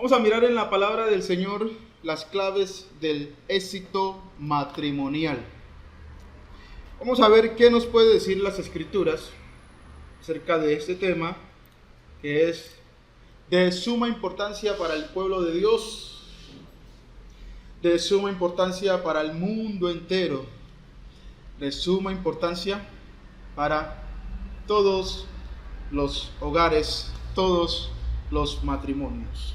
Vamos a mirar en la palabra del Señor las claves del éxito matrimonial. Vamos a ver qué nos puede decir las Escrituras acerca de este tema, que es de suma importancia para el pueblo de Dios, de suma importancia para el mundo entero, de suma importancia para todos los hogares, todos los matrimonios.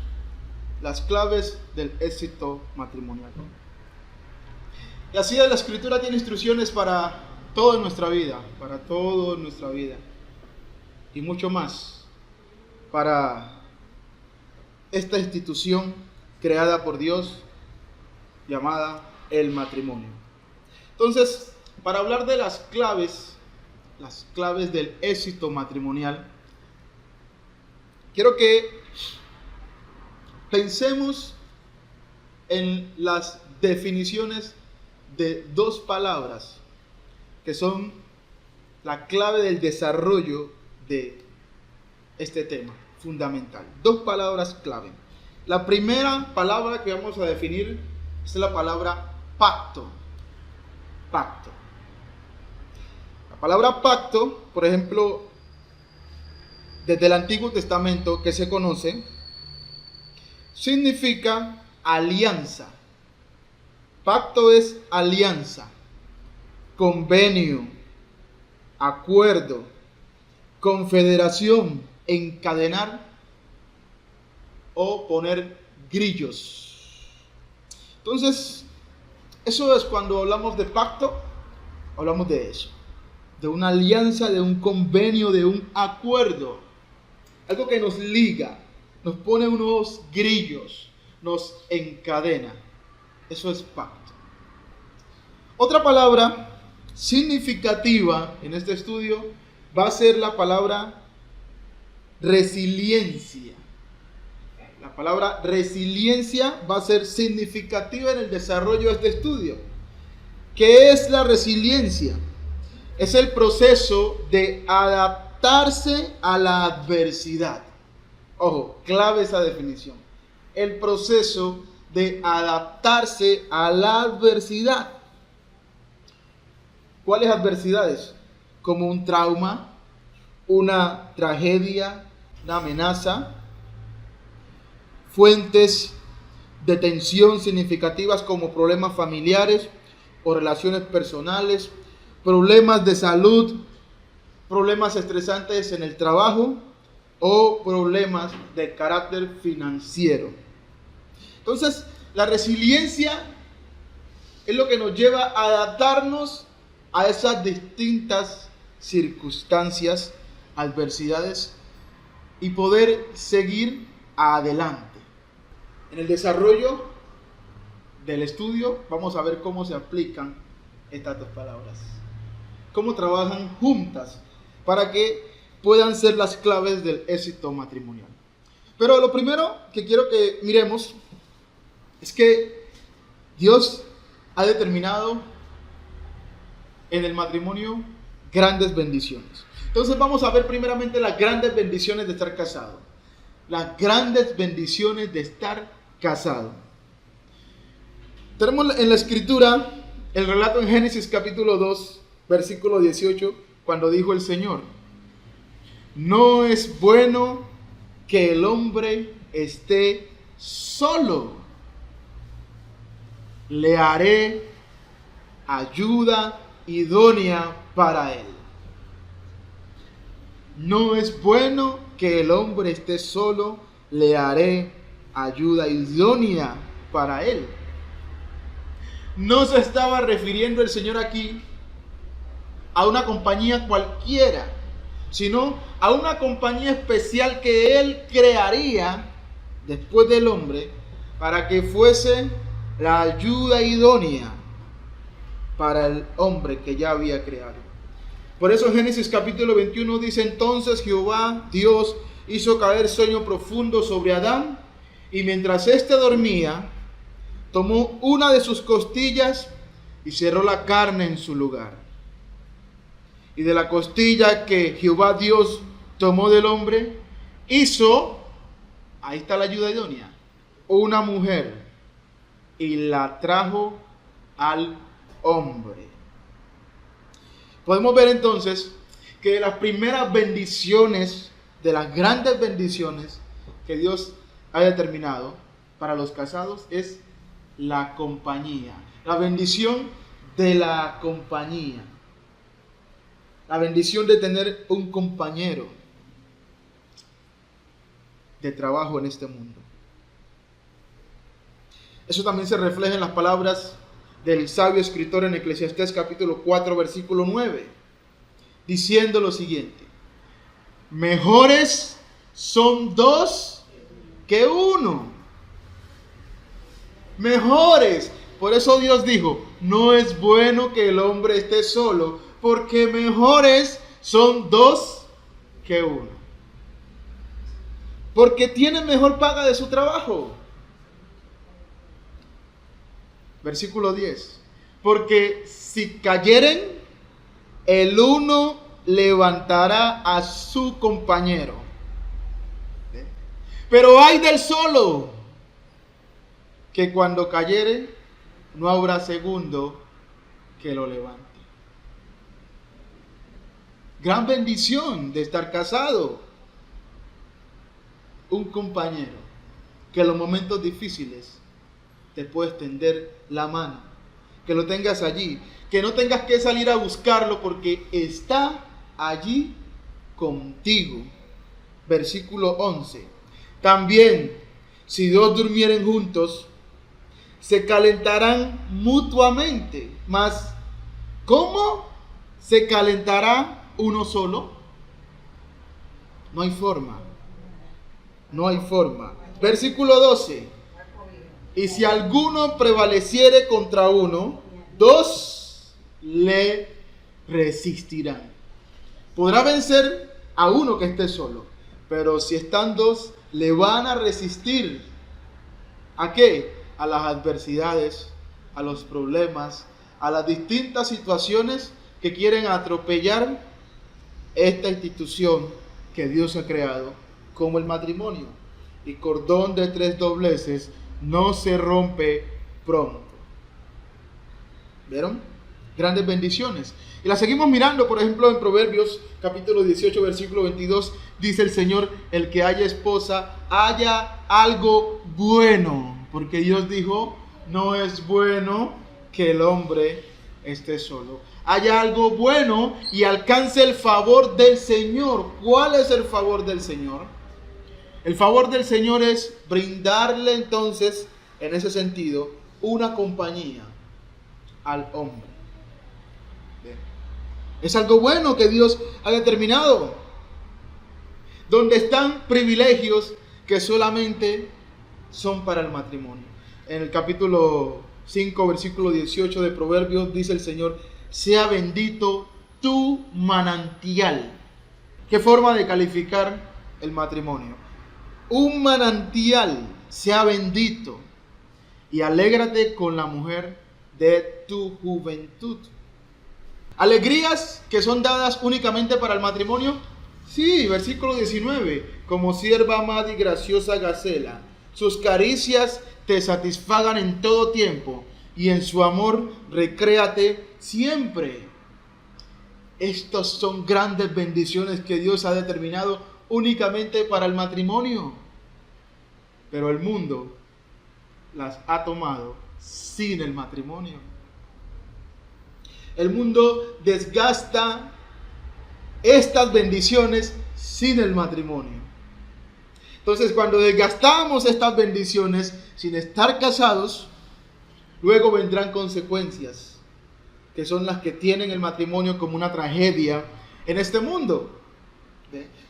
Las claves del éxito matrimonial. Y así la Escritura tiene instrucciones para toda nuestra vida, y mucho más para esta institución creada por Dios llamada el matrimonio. Entonces, para hablar de las claves del éxito matrimonial, quiero que pensemos en las definiciones de dos palabras que son la clave del desarrollo de este tema fundamental. Dos palabras clave. La primera palabra que vamos a definir es la palabra pacto. Pacto. La palabra pacto, por ejemplo, desde el Antiguo Testamento que se conoce, significa alianza. Pacto es alianza, convenio, acuerdo, confederación, encadenar o poner grillos. Entonces, eso es cuando hablamos de pacto, hablamos de eso, de una alianza, de un convenio, de un acuerdo, algo que nos liga, nos pone unos grillos, nos encadena. Eso es pacto. Otra palabra significativa en este estudio va a ser la palabra resiliencia. La palabra resiliencia va a ser significativa en el desarrollo de este estudio. ¿Qué es la resiliencia? Es el proceso de adaptarse a la adversidad. Ojo, clave esa definición. El proceso de adaptarse a la adversidad. ¿Cuáles adversidades? Como un trauma, una tragedia, una amenaza, fuentes de tensión significativas como problemas familiares o relaciones personales, problemas de salud, problemas estresantes en el trabajo o problemas de carácter financiero. Entonces, la resiliencia es lo que nos lleva a adaptarnos a esas distintas circunstancias, adversidades y poder seguir adelante. En el desarrollo del estudio vamos a ver cómo se aplican estas dos palabras, cómo trabajan juntas para que puedan ser las claves del éxito matrimonial. Pero lo primero que quiero que miremos es que Dios ha determinado en el matrimonio grandes bendiciones. Entonces vamos a ver primeramente las grandes bendiciones de estar casado. Las grandes bendiciones de estar casado. Tenemos en la Escritura el relato en Génesis capítulo 2, versículo 18, cuando dijo el Señor: no es bueno que el hombre esté solo. Le haré ayuda idónea para él. No es bueno que el hombre esté solo. Le haré ayuda idónea para él. No se estaba refiriendo el Señor aquí a una compañía cualquiera, sino a una compañía especial que Él crearía después del hombre para que fuese la ayuda idónea para el hombre que ya había creado. Por eso en Génesis capítulo 21 dice: entonces Jehová Dios hizo caer sueño profundo sobre Adán, y mientras éste dormía, tomó una de sus costillas y cerró la carne en su lugar. Y de la costilla que Jehová Dios tomó del hombre, hizo, ahí está la ayuda idónea, una mujer y la trajo al hombre. Podemos ver entonces que las primeras bendiciones, de las grandes bendiciones que Dios ha determinado para los casados, es la compañía. La bendición de la compañía. La bendición de tener un compañero de trabajo en este mundo. Eso también se refleja en las palabras del sabio escritor en Eclesiastés capítulo 4 versículo 9, diciendo lo siguiente: mejores son dos que uno. Mejores. Por eso Dios dijo, no es bueno que el hombre esté solo, porque mejores son dos que uno. Porque tiene mejor paga de su trabajo. Versículo 10. Porque si cayeren, el uno levantará a su compañero. Pero ay del solo, que cuando cayere, no habrá segundo que lo levante. Gran bendición de estar casado. Un compañero que en los momentos difíciles te puede extender la mano, que lo tengas allí, que no tengas que salir a buscarlo porque está allí contigo. Versículo 11. También, si dos durmieren juntos, se calentarán mutuamente. Mas, ¿cómo se calentará uno solo? No hay forma. No hay forma. Versículo 12. Y si alguno prevaleciere contra uno, dos le resistirán. Podrá vencer a uno que esté solo, pero si están dos, le van a resistir. ¿A qué? A las adversidades, a los problemas, a las distintas situaciones que quieren atropellar esta institución que Dios ha creado como el matrimonio. Y cordón de tres dobleces no se rompe pronto. ¿Vieron? Grandes bendiciones. Y la seguimos mirando, por ejemplo, en Proverbios capítulo 18, versículo 22, dice el Señor, el que haya esposa, haya algo bueno, porque Dios dijo, no es bueno que el hombre esté solo. Haya algo bueno y alcance el favor del Señor. ¿Cuál es el favor del Señor? El favor del Señor es brindarle entonces, en ese sentido, una compañía al hombre. Es algo bueno que Dios ha determinado, donde están privilegios que solamente son para el matrimonio. En el capítulo 5, versículo 18 de Proverbios dice el Señor, sea bendito tu manantial. ¿Qué forma de calificar el matrimonio? Un manantial, sea bendito, y alégrate con la mujer de tu juventud. ¿Alegrías que son dadas únicamente para el matrimonio? Sí, versículo 19. Como sierva amada y graciosa Gacela, sus caricias te satisfagan en todo tiempo, y en su amor recréate siempre. Estas son grandes bendiciones que Dios ha determinado únicamente para el matrimonio. Pero el mundo las ha tomado sin el matrimonio. El mundo desgasta estas bendiciones sin el matrimonio. Entonces, cuando desgastamos estas bendiciones sin estar casados, luego vendrán consecuencias, que son las que tienen el matrimonio como una tragedia en este mundo.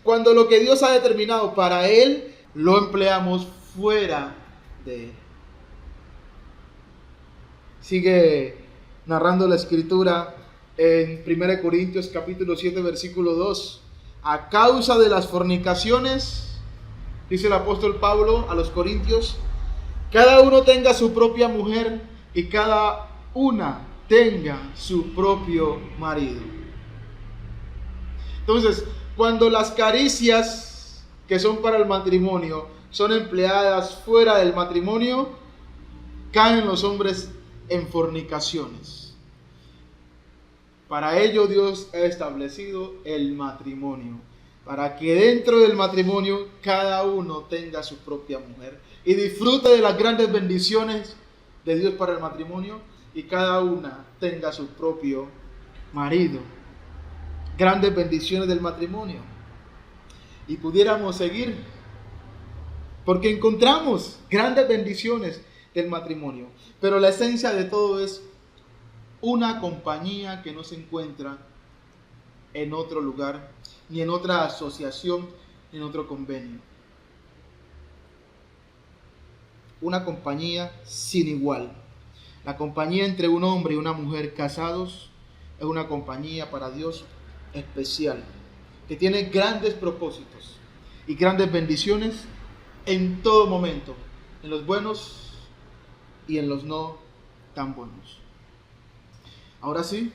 Cuando lo que Dios ha determinado para él, lo empleamos fuera de él. Sigue narrando la escritura en 1 Corintios capítulo 7 versículo 2. A causa de las fornicaciones, dice el apóstol Pablo a los corintios, cada uno tenga su propia mujer y cada una tenga su propio marido. Entonces, cuando las caricias que son para el matrimonio son empleadas fuera del matrimonio, caen los hombres en fornicaciones. Para ello Dios ha establecido el matrimonio, para que dentro del matrimonio cada uno tenga su propia mujer y disfrute de las grandes bendiciones de Dios para el matrimonio, y cada una tenga su propio marido. Grandes bendiciones del matrimonio. Y pudiéramos seguir, porque encontramos grandes bendiciones del matrimonio, pero la esencia de todo es una compañía que no se encuentra en otro lugar, ni en otra asociación, ni en otro convenio. Una compañía sin igual. La compañía entre un hombre y una mujer casados es una compañía para Dios especial, que tiene grandes propósitos y grandes bendiciones en todo momento, en los buenos y en los no tan buenos. Ahora sí,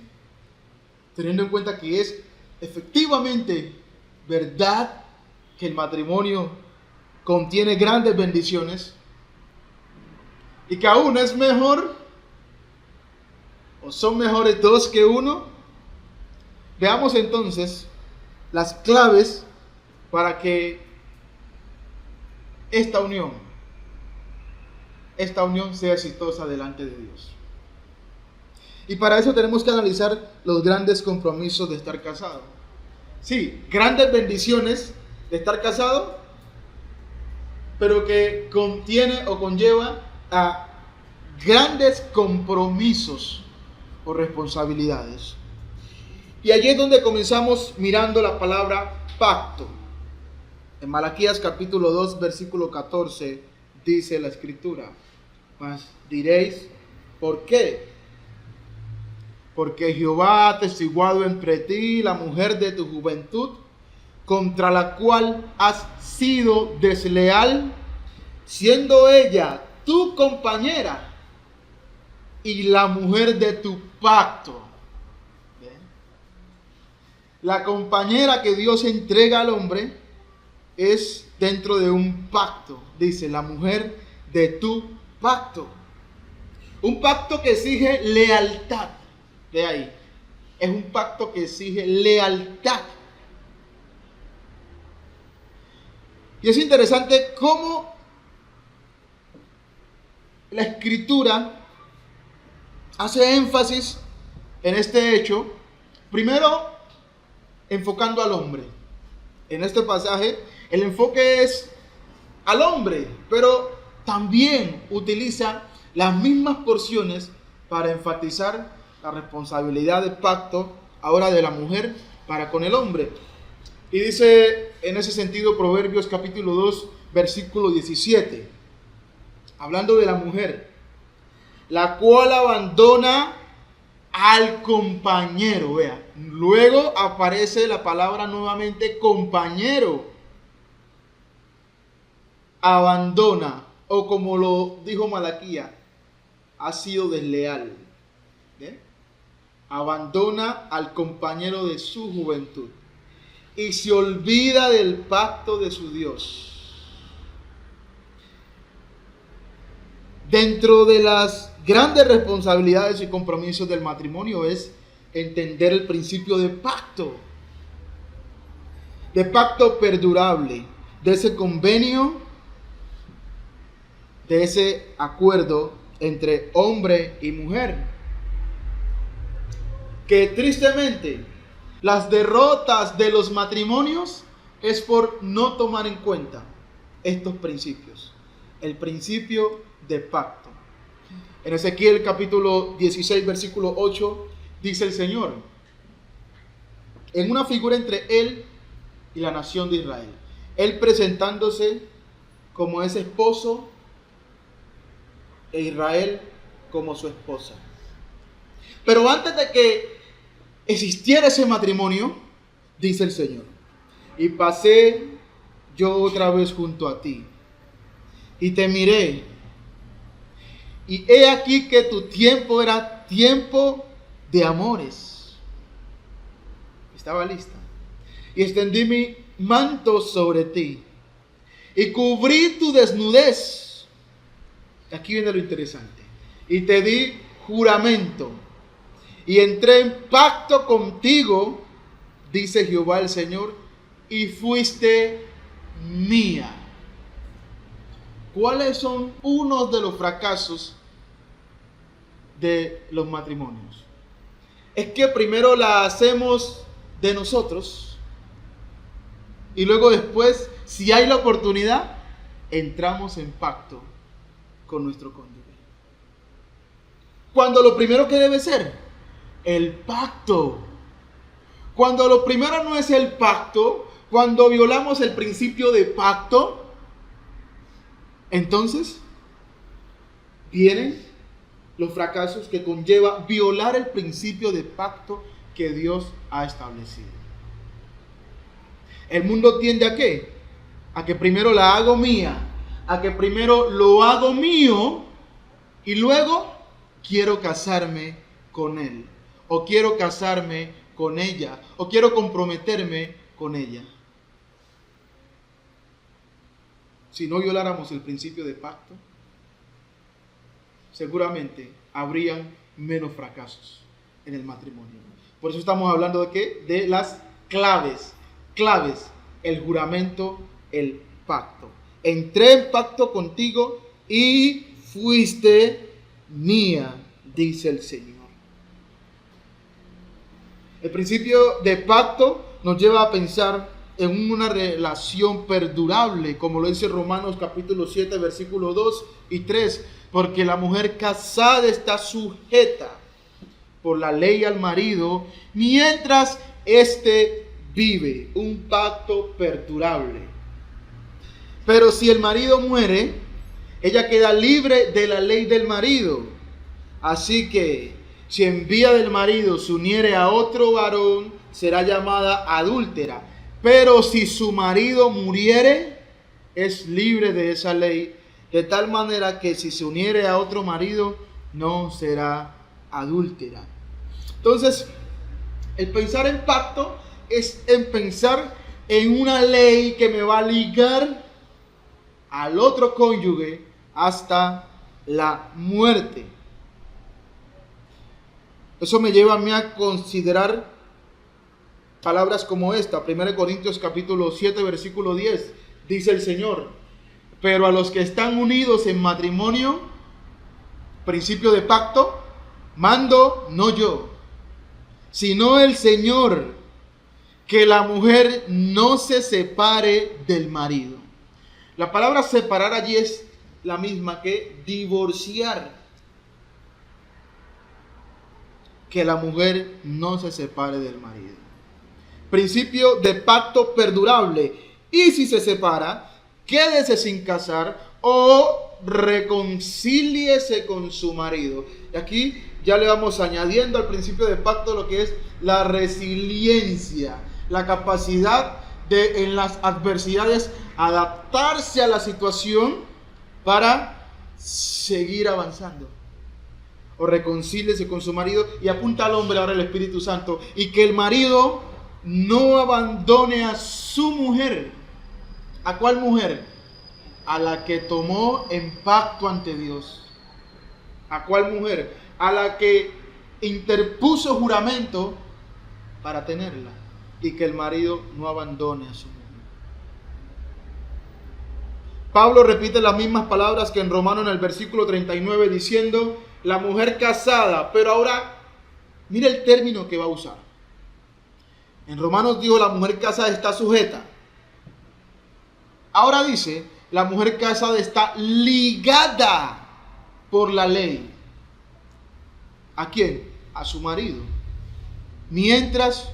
teniendo en cuenta que es efectivamente verdad que el matrimonio contiene grandes bendiciones y que aún es mejor, o son mejores dos que uno, veamos entonces las claves para que esta unión sea exitosa delante de Dios. Y para eso tenemos que analizar los grandes compromisos de estar casado. Sí, grandes bendiciones de estar casado, pero que contiene o conlleva a grandes compromisos o responsabilidades. Y allí es donde comenzamos mirando la palabra pacto. En Malaquías capítulo 2, versículo 14, dice la escritura: mas diréis, ¿por qué? Porque Jehová ha atestiguado entre ti la mujer de tu juventud, contra la cual has sido desleal, siendo ella tu compañera y la mujer de tu pacto. ¿Ven? La compañera que Dios entrega al hombre es dentro de un pacto. Dice, la mujer de tu pacto. Un pacto que exige lealtad. De ahí. Es un pacto que exige lealtad. Y es interesante cómo la Escritura hace énfasis en este hecho, primero enfocando al hombre. En este pasaje el enfoque es al hombre, pero también utiliza las mismas porciones para enfatizar la responsabilidad del pacto ahora de la mujer para con el hombre. Y dice en ese sentido Proverbios capítulo 2 versículo 17, hablando de la mujer, la cual abandona al compañero. Vea, luego aparece la palabra nuevamente compañero. Abandona, o como lo dijo Malaquías, ha sido desleal. ¿Bien? Abandona al compañero de su juventud y se olvida del pacto de su Dios. Dentro de las grandes responsabilidades y compromisos del matrimonio es entender el principio de pacto perdurable, de ese convenio, de ese acuerdo entre hombre y mujer, que tristemente las derrotas de los matrimonios es por no tomar en cuenta estos principios, el principio de pacto. En Ezequiel capítulo 16 versículo 8 dice el Señor, en una figura entre él y la nación de Israel, él presentándose como ese esposo e Israel como su esposa. Pero antes de que existiera ese matrimonio, dice el Señor, y pasé yo otra vez junto a ti y te miré, y he aquí que tu tiempo era tiempo de amores. Estaba lista. Y extendí mi manto sobre ti y cubrí tu desnudez. Aquí viene lo interesante. Y te di juramento y entré en pacto contigo, dice Jehová el Señor, y fuiste mía. ¿Cuáles son unos de los fracasos de los matrimonios? Es que primero la hacemos de nosotros y luego después, si hay la oportunidad, entramos en pacto con nuestro cónyuge. Cuando lo primero que debe ser, el pacto. Cuando lo primero no es el pacto, cuando violamos el principio de pacto, entonces vienen los fracasos que conlleva violar el principio de pacto que Dios ha establecido. El mundo tiende ¿a qué? A que primero la hago mía, a que primero lo hago mío y luego quiero casarme con él, o quiero casarme con ella, o quiero comprometerme con ella. Si no violáramos el principio de pacto, seguramente habrían menos fracasos en el matrimonio. Por eso estamos hablando de ¿qué? De las claves, el juramento, el pacto. Entré en pacto contigo y fuiste mía, dice el Señor. El principio de pacto nos lleva a pensar en una relación perdurable, como lo dice Romanos capítulo 7, versículos 2 y 3, porque la mujer casada está sujeta por la ley al marido, mientras éste vive, un pacto perdurable. Pero si el marido muere, ella queda libre de la ley del marido. Así que si en vía del marido se uniere a otro varón, será llamada adúltera. Pero si su marido muriere, es libre de esa ley, de tal manera que si se uniere a otro marido, no será adúltera. Entonces, el pensar en pacto es en pensar en una ley que me va a ligar al otro cónyuge hasta la muerte. Eso me lleva a mí a considerar palabras como esta. 1 Corintios capítulo 7, versículo 10. Dice el Señor: pero a los que están unidos en matrimonio, principio de pacto, mando no yo, sino el Señor, que la mujer no se separe del marido. La palabra separar allí es la misma que divorciar. Que la mujer no se separe del marido. Principio de pacto perdurable. Y si se separa, quédese sin casar o reconcíliese con su marido. Y aquí ya le vamos añadiendo al principio de pacto lo que es la resiliencia, la capacidad de en las adversidades adaptarse a la situación para seguir avanzando. O reconcíliese con su marido, y apunta al hombre ahora el Espíritu Santo, y que el marido no abandone a su mujer. ¿A cuál mujer? A la que tomó en pacto ante Dios. ¿A cuál mujer? A la que interpuso juramento para tenerla, y que el marido no abandone a su mujer. Pablo repite las mismas palabras que en Romanos en el versículo 39, diciendo: la mujer casada, pero ahora mire el término que va a usar. En Romanos dijo: la mujer casada está sujeta. Ahora dice: la mujer casada está ligada por la ley. ¿A quién? A su marido. Mientras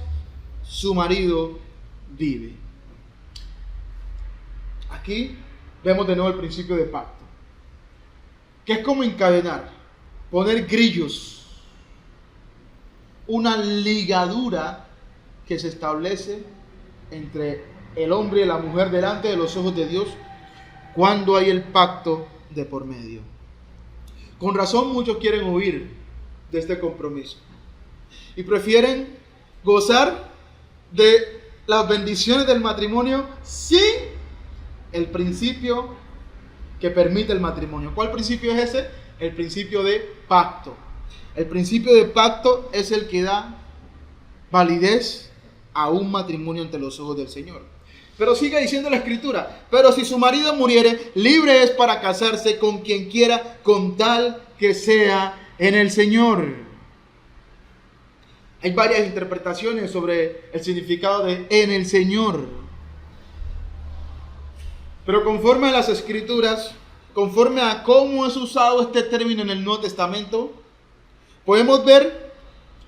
su marido vive. Aquí vemos de nuevo el principio de pacto, que es como encadenar, poner grillos, una ligadura que se establece entre el hombre y la mujer delante de los ojos de Dios cuando hay el pacto de por medio. Con razón muchos quieren huir de este compromiso y prefieren gozar de las bendiciones del matrimonio sin el principio que permite el matrimonio. ¿Cuál principio es ese? El principio de pacto. El principio de pacto es el que da validez a un matrimonio ante los ojos del Señor. Pero sigue diciendo la Escritura: pero si su marido muriere, libre es para casarse con quien quiera, con tal que sea en el Señor. Hay varias interpretaciones sobre el significado de en el Señor. Pero conforme a las Escrituras, conforme a cómo es usado este término en el Nuevo Testamento, podemos ver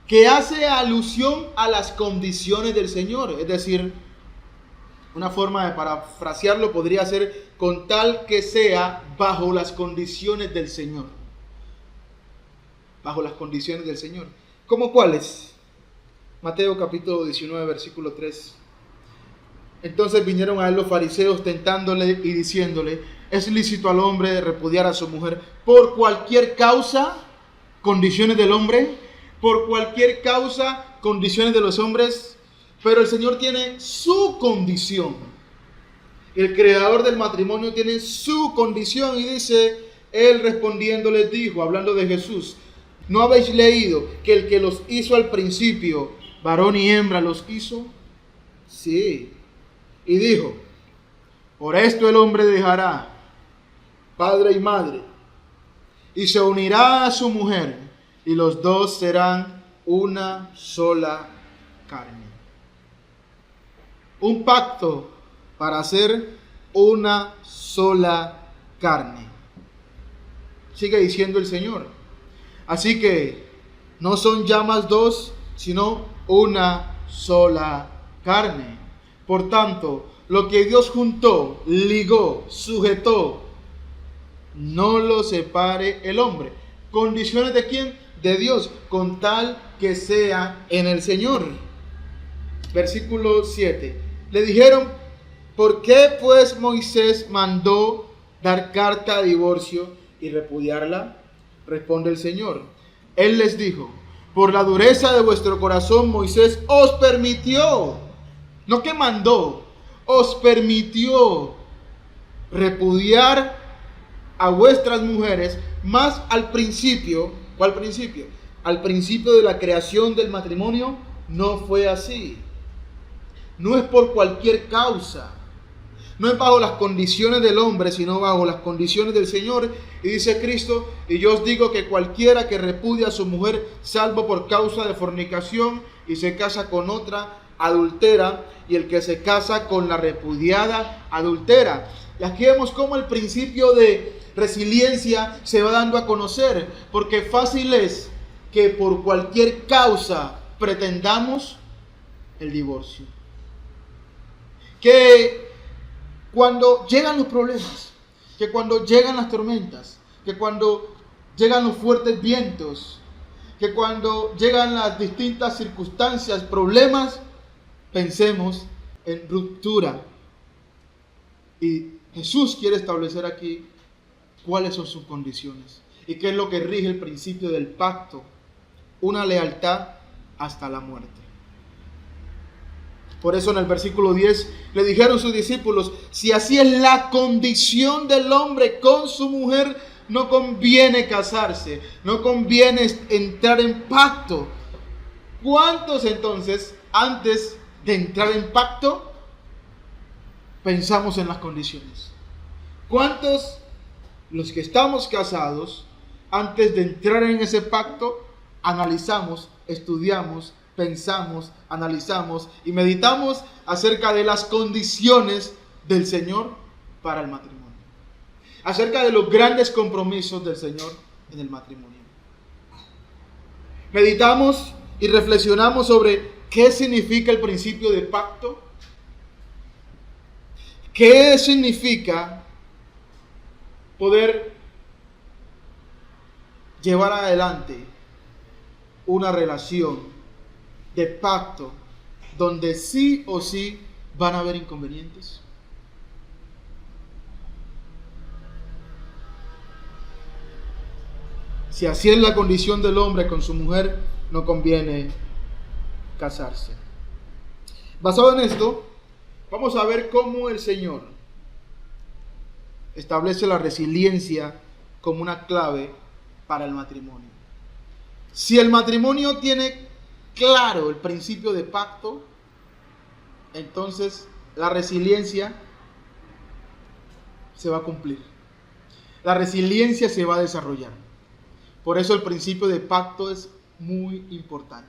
que hace alusión a las condiciones del Señor. Es decir, una forma de parafrasearlo podría ser con tal que sea bajo las condiciones del Señor. Bajo las condiciones del Señor. ¿Cómo cuáles? Mateo capítulo 19, versículo 3. Entonces vinieron a él los fariseos tentándole y diciéndole: ¿es lícito al hombre repudiar a su mujer por cualquier causa? Condiciones del hombre. Por cualquier causa, condiciones de los hombres. Pero el Señor tiene su condición. El creador del matrimonio tiene su condición. Y dice, él respondiendo les dijo, hablando de Jesús: ¿no habéis leído que el que los hizo al principio, varón y hembra los hizo? Sí. Y dijo: por esto el hombre dejará padre y madre, y se unirá a su mujer, y los dos serán una sola carne. Un pacto para hacer una sola carne. Sigue diciendo el Señor. Así que no son ya más dos, sino una sola carne. Por tanto, lo que Dios juntó, ligó, sujetó, no lo separe el hombre. ¿Condiciones de quién? De Dios, con tal que sea en el Señor. Versículo 7. Le dijeron: ¿por qué pues Moisés mandó dar carta de divorcio y repudiarla? Responde el Señor. Él les dijo: por la dureza de vuestro corazón Moisés os permitió, no que mandó, os permitió repudiar a vuestras mujeres, mas al principio, ¿cuál principio? Al principio de la creación del matrimonio no fue así. No es por cualquier causa, no es bajo las condiciones del hombre, sino bajo las condiciones del Señor. Y dice Cristo: y yo os digo que cualquiera que repudia a su mujer, salvo por causa de fornicación, y se casa con otra, adultera, y el que se casa con la repudiada, adultera. Y aquí vemos cómo el principio de resiliencia se va dando a conocer, porque fácil es que por cualquier causa pretendamos el divorcio. Que cuando llegan los problemas, que cuando llegan las tormentas, que cuando llegan los fuertes vientos, que cuando llegan las distintas circunstancias, problemas, pensemos en ruptura. Y Jesús quiere establecer aquí cuáles son sus condiciones y qué es lo que rige el principio del pacto: una lealtad hasta la muerte. Por eso en el versículo 10 le dijeron sus discípulos: si así es la condición del hombre con su mujer, no conviene casarse, no conviene entrar en pacto. ¿Cuántos entonces, antes de entrar en pacto, pensamos en las condiciones? ¿Cuántos, los que estamos casados, antes de entrar en ese pacto, analizamos, estudiamos, pensamos, analizamos y meditamos acerca de las condiciones del Señor para el matrimonio? Acerca de los grandes compromisos del Señor en el matrimonio. Meditamos y reflexionamos sobre qué significa el principio de pacto. ¿Qué significa poder llevar adelante una relación de pacto donde sí o sí van a haber inconvenientes? Si así es la condición del hombre con su mujer, no conviene casarse. Basado en esto, vamos a ver cómo el Señor establece la resiliencia como una clave para el matrimonio. Si el matrimonio tiene claro el principio de pacto, entonces la resiliencia se va a cumplir. La resiliencia se va a desarrollar. Por eso el principio de pacto es muy importante.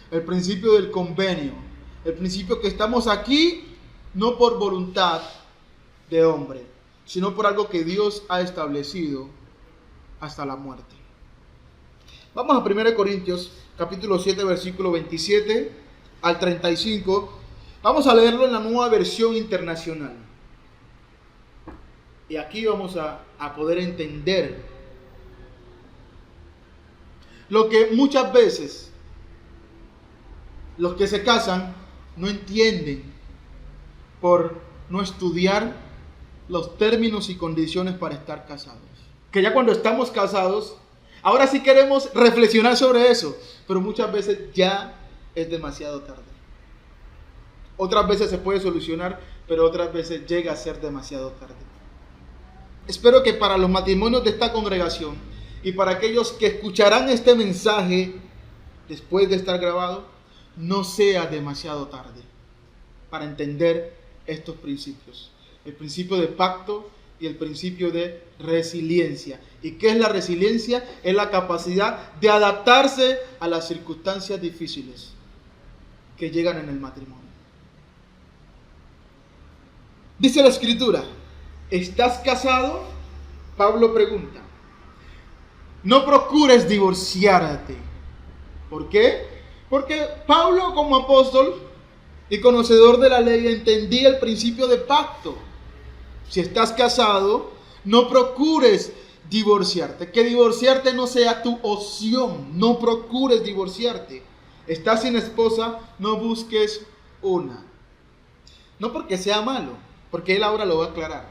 El principio del convenio. El principio que estamos aquí no por voluntad de hombre, sino por algo que Dios ha establecido hasta la muerte. Vamos a 1 Corintios, capítulo 7, versículo 27 al 35. Vamos a leerlo en la Nueva Versión Internacional. Y aquí vamos a poder entender lo que muchas veces los que se casan no entienden por no estudiar los términos y condiciones para estar casados. Que ya cuando estamos casados, ahora sí queremos reflexionar sobre eso, pero muchas veces ya es demasiado tarde. Otras veces se puede solucionar, pero otras veces llega a ser demasiado tarde. Espero que para los matrimonios de esta congregación y para aquellos que escucharán este mensaje después de estar grabado, no sea demasiado tarde para entender estos principios. El principio de pacto y el principio de resiliencia. ¿Y qué es la resiliencia? Es la capacidad de adaptarse a las circunstancias difíciles que llegan en el matrimonio. Dice la Escritura, ¿estás casado? Pablo pregunta. No procures divorciarte. ¿Por qué? Porque Pablo, como apóstol y conocedor de la ley, entendía el principio de pacto. Si estás casado, no procures divorciarte. Que divorciarte no sea tu opción. No procures divorciarte. Estás sin esposa, no busques una. No porque sea malo, porque él ahora lo va a aclarar.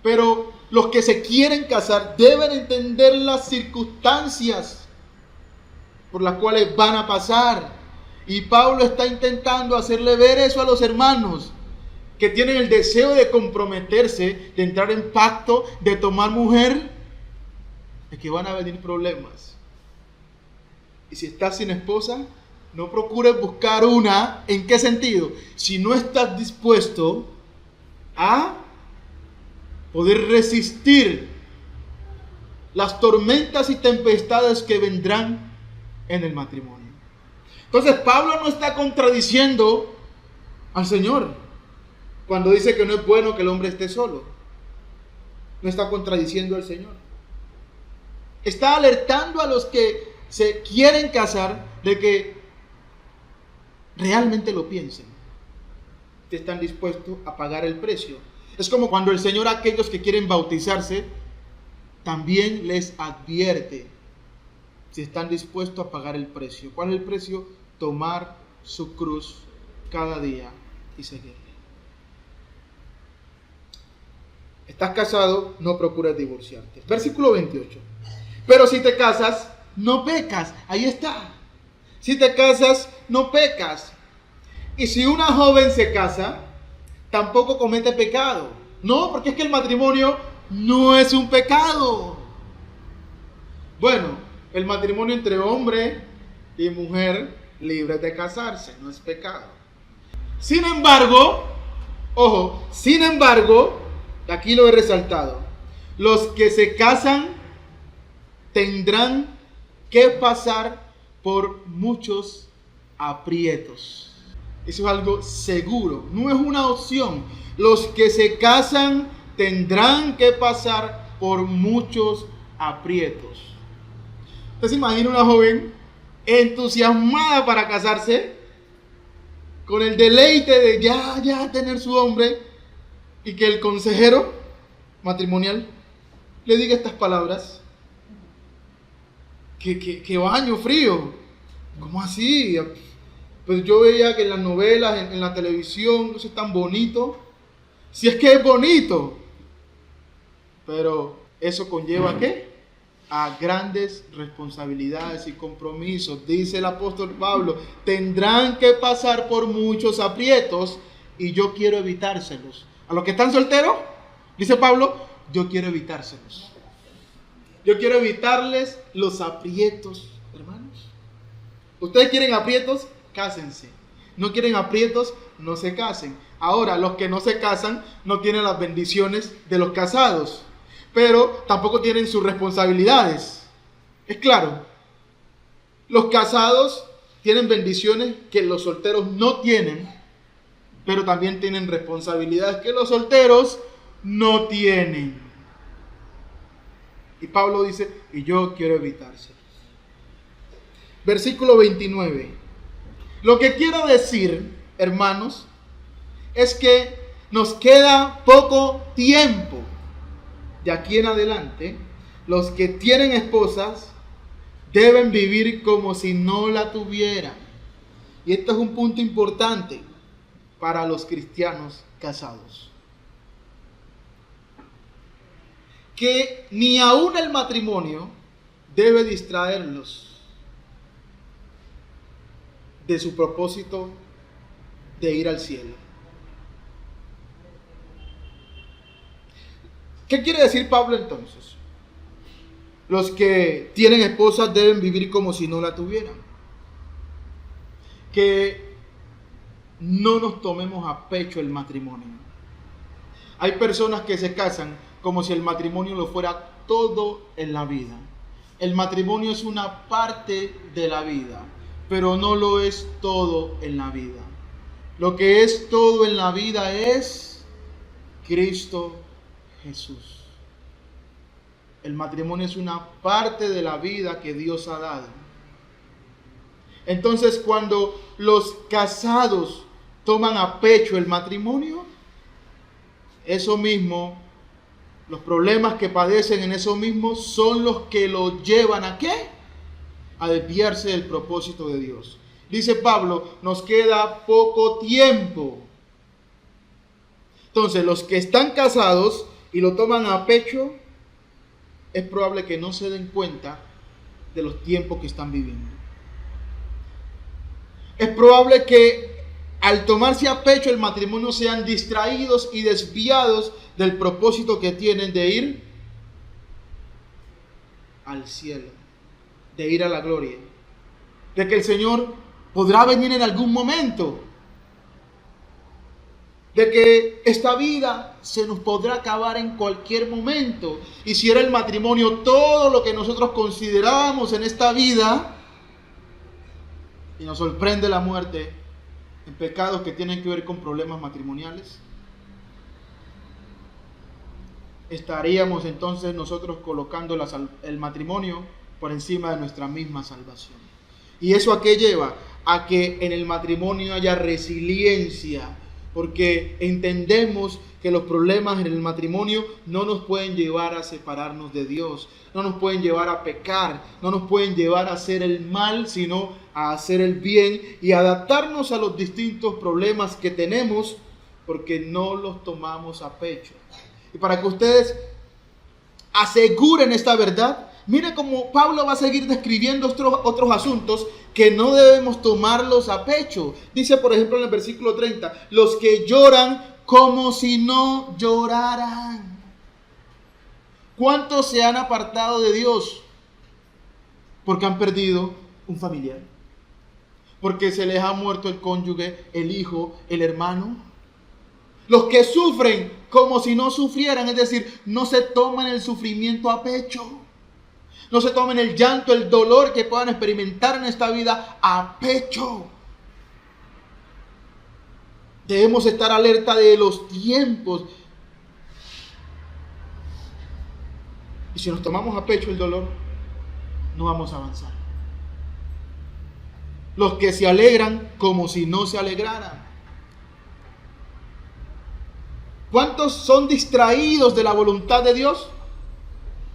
Pero los que se quieren casar deben entender las circunstancias por las cuales van a pasar. Y Pablo está intentando hacerle ver eso a los hermanos que tienen el deseo de comprometerse, de entrar en pacto, de tomar mujer, es que van a venir problemas. Y si estás sin esposa, no procures buscar una. ¿En qué sentido? Si no estás dispuesto a poder resistir las tormentas y tempestades que vendrán en el matrimonio. Entonces Pablo no está contradiciendo al Señor cuando dice que no es bueno que el hombre esté solo. No está contradiciendo al Señor. Está alertando a los que se quieren casar de que realmente lo piensen. Que están dispuestos a pagar el precio. Es como cuando el Señor a aquellos que quieren bautizarse también les advierte si están dispuestos a pagar el precio. ¿Cuál es el precio? Tomar su cruz cada día y seguirle. Estás casado, no procures divorciarte. Versículo 28. Pero si te casas, no pecas. Ahí está. Si te casas, no pecas. Y si una joven se casa, tampoco comete pecado. No, porque es que el matrimonio no es un pecado. Bueno, el matrimonio entre hombre y mujer libres de casarse no es pecado. Sin embargo, ojo, sin embargo, aquí lo he resaltado, los que se casan tendrán que pasar por muchos aprietos. Eso es algo seguro, no es una opción. Los que se casan tendrán que pasar por muchos aprietos. Usted se imagina una joven entusiasmada para casarse, con el deleite de ya tener su hombre, y que el consejero matrimonial le diga estas palabras. ¿Qué baño frío? ¿Cómo así? Pues yo veía que en las novelas, en la televisión, eso es tan bonito. Si es que es bonito. Pero eso conlleva ¿a qué? A grandes responsabilidades y compromisos. Dice el apóstol Pablo, tendrán que pasar por muchos aprietos y yo quiero evitárselos. A los que están solteros, Dice Pablo, yo quiero evitárselos. Yo quiero evitarles los aprietos, hermanos. Ustedes quieren aprietos, cásense. No quieren aprietos, no se casen. Ahora, los que no se casan no tienen las bendiciones de los casados, pero tampoco tienen sus responsabilidades. Es claro, los casados tienen bendiciones que los solteros no tienen, pero también tienen responsabilidades que los solteros no tienen. Y Pablo dice, y yo quiero evitárselos. Versículo 29. Lo que quiero decir, hermanos, es que nos queda poco tiempo. De aquí en adelante, los que tienen esposas deben vivir como si no la tuvieran. Y esto es un punto importante para los cristianos casados. Que ni aún el matrimonio debe distraerlos de su propósito de ir al cielo. ¿Qué quiere decir Pablo entonces? Los que tienen esposas deben vivir como si no la tuvieran. Que no nos tomemos a pecho el matrimonio. Hay personas que se casan como si el matrimonio lo fuera todo en la vida. El matrimonio es una parte de la vida, pero no lo es todo en la vida. Lo que es todo en la vida es Cristo Jesús. El matrimonio es una parte de la vida que Dios ha dado. Entonces, cuando los casados toman a pecho el matrimonio, eso mismo, los problemas que padecen en eso mismo son los que lo llevan ¿a qué? A desviarse del propósito de Dios. Dice Pablo, nos queda poco tiempo. Entonces, los que están casados y lo toman a pecho, es probable que no se den cuenta de los tiempos que están viviendo. Es probable que al tomarse a pecho el matrimonio sean distraídos y desviados del propósito que tienen de ir al cielo, de ir a la gloria, de que el Señor podrá venir en algún momento, de que esta vida se nos podrá acabar en cualquier momento. Y si era el matrimonio todo lo que nosotros considerábamos en esta vida, y nos sorprende la muerte en pecados que tienen que ver con problemas matrimoniales, estaríamos entonces nosotros colocando el matrimonio por encima de nuestra misma salvación. ¿Y eso a qué lleva? A que en el matrimonio haya resiliencia, porque entendemos que los problemas en el matrimonio no nos pueden llevar a separarnos de Dios, no nos pueden llevar a pecar, no nos pueden llevar a hacer el mal, sino a hacer el bien y adaptarnos a los distintos problemas que tenemos, porque no los tomamos a pecho. Y para que ustedes aseguren esta verdad, mire cómo Pablo va a seguir describiendo otros asuntos que no debemos tomarlos a pecho. Dice, por ejemplo, en el versículo 30, los que lloran como si no lloraran. ¿Cuántos se han apartado de Dios? Porque han perdido un familiar, porque se les ha muerto el cónyuge, el hijo, el hermano. Los que sufren como si no sufrieran, es decir, no se toman el sufrimiento a pecho. No se tomen el llanto, el dolor que puedan experimentar en esta vida a pecho. Debemos estar alerta de los tiempos. Y si nos tomamos a pecho el dolor, no vamos a avanzar. Los que se alegran como si no se alegraran. ¿Cuántos son distraídos de la voluntad de Dios?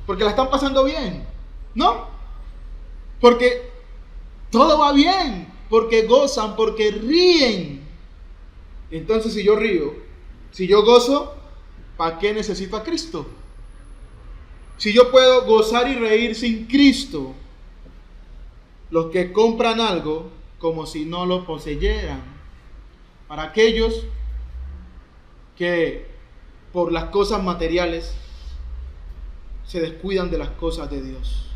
Porque la están pasando bien. ¿No? Porque todo va bien, porque gozan, porque ríen. Entonces, si yo río, si yo gozo, ¿para qué necesito a Cristo? Si yo puedo gozar y reír sin Cristo. Los que compran algo como si no lo poseyeran. Para aquellos que por las cosas materiales, se descuidan de las cosas de Dios.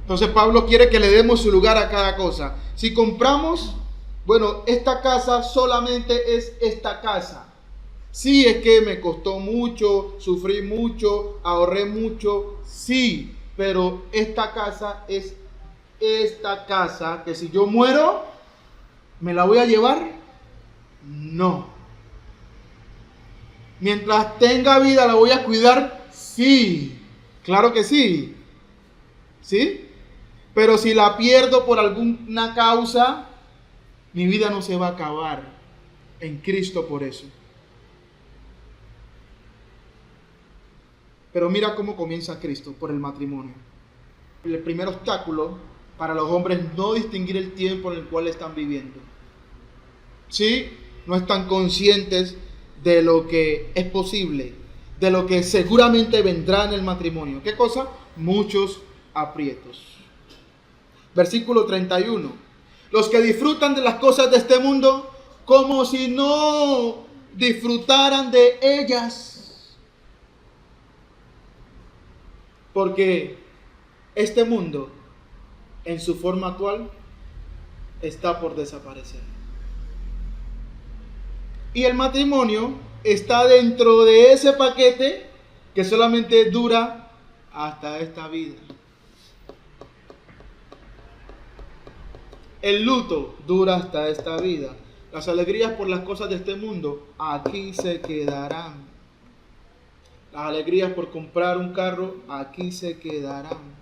Entonces Pablo quiere que le demos su lugar a cada cosa. Si compramos, bueno, esta casa solamente es esta casa. Sí, es que me costó mucho, sufrí mucho, ahorré mucho, sí, pero esta casa es esta casa que si yo muero, ¿me la voy a llevar? No. Mientras tenga vida, ¿la voy a cuidar? Sí, claro que sí. ¿Sí? Pero si la pierdo por alguna causa, mi vida no se va a acabar en Cristo por eso. Pero mira cómo comienza Cristo, por el matrimonio. El primer obstáculo para los hombres es no distinguir el tiempo en el cual están viviendo. Sí, no están conscientes de lo que es posible, de lo que seguramente vendrá en el matrimonio. ¿Qué cosa? Muchos aprietos. Versículo 31. Los que disfrutan de las cosas de este mundo como si no disfrutaran de ellas. Porque este mundo, en su forma actual, está por desaparecer. Y el matrimonio está dentro de ese paquete que solamente dura hasta esta vida. El luto dura hasta esta vida. Las alegrías por las cosas de este mundo aquí se quedarán. Las alegrías por comprar un carro aquí se quedarán.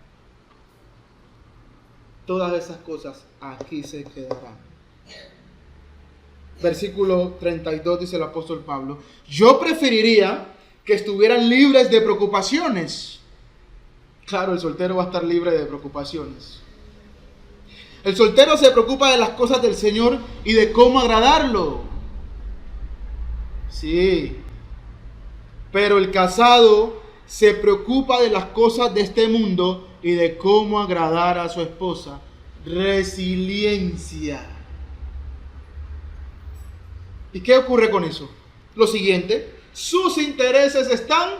Todas esas cosas aquí se quedarán. Versículo 32 dice el apóstol Pablo: yo preferiría que estuvieran libres de preocupaciones. Claro, el soltero va a estar libre de preocupaciones. El soltero se preocupa de las cosas del Señor y de cómo agradarlo. Sí. Pero el casado se preocupa de las cosas de este mundo y de cómo agradar a su esposa. Resiliencia. ¿Y qué ocurre con eso? Lo siguiente: sus intereses están